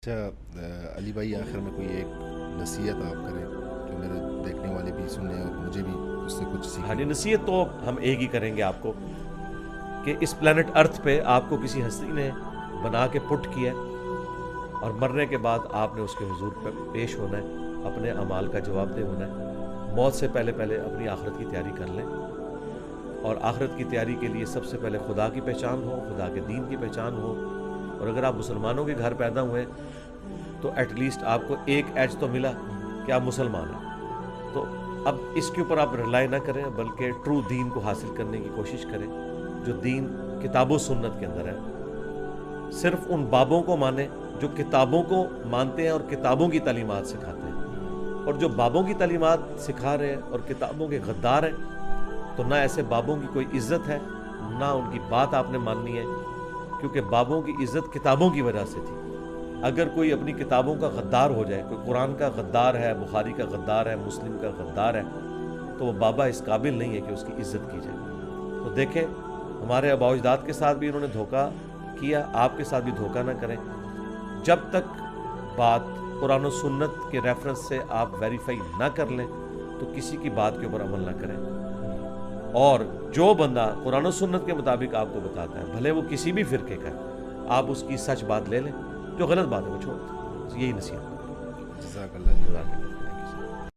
اچھا علی بھائی، آخر میں کوئی ایک نصیحت آپ کریں جو میرے دیکھنے والے بھی سنیں اور مجھے بھی اس سے کچھ ہاں سیکھنے جی، کو نصیحت تو ہم ایک ہی کریں گے آپ کو کہ اس پلانٹ ارتھ پہ آپ کو کسی ہستی نے بنا کے پٹ کیا ہے اور مرنے کے بعد آپ نے اس کے حضور پہ پیش ہونا ہے، اپنے اعمال کا جواب دہ ہونا ہے۔ موت سے پہلے اپنی آخرت کی تیاری کر لیں، اور آخرت کی تیاری کے لیے سب سے پہلے خدا کی پہچان ہو، خدا کے دین کی پہچان ہو، اور اگر آپ مسلمانوں کے گھر پیدا ہوئے تو ایٹ لیسٹ آپ کو ایک ایج تو ملا کہ آپ مسلمان ہیں۔ تو اب اس کے اوپر آپ رلائی نہ کریں، بلکہ ٹرو دین کو حاصل کرنے کی کوشش کریں جو دین کتاب و سنت کے اندر ہے۔ صرف ان بابوں کو مانیں جو کتابوں کو مانتے ہیں اور کتابوں کی تعلیمات سکھاتے ہیں، اور جو بابوں کی تعلیمات سکھا رہے ہیں اور کتابوں کے غدار ہیں تو نہ ایسے بابوں کی کوئی عزت ہے، نہ ان کی بات آپ نے ماننی ہے، کیونکہ بابوں کی عزت کتابوں کی وجہ سے تھی۔ اگر کوئی اپنی کتابوں کا غدار ہو جائے، کوئی قرآن کا غدار ہے، بخاری کا غدار ہے، مسلم کا غدار ہے، تو وہ بابا اس قابل نہیں ہے کہ اس کی عزت کی جائے۔ تو دیکھیں، ہمارے آباء و اجداد کے ساتھ بھی انہوں نے دھوکہ کیا، آپ کے ساتھ بھی دھوکہ نہ کریں۔ جب تک بات قرآن و سنت کے ریفرنس سے آپ ویریفائی نہ کر لیں تو کسی کی بات کے اوپر عمل نہ کریں، اور جو بندہ قرآن و سنت کے مطابق آپ کو بتاتا ہے، بھلے وہ کسی بھی فرقے کا ہے، آپ اس کی سچ بات لے لیں، جو غلط بات ہے وہ چھوڑ دیں۔ یہی نصیحت۔ جزاک اللہ۔ جزاک اللہ۔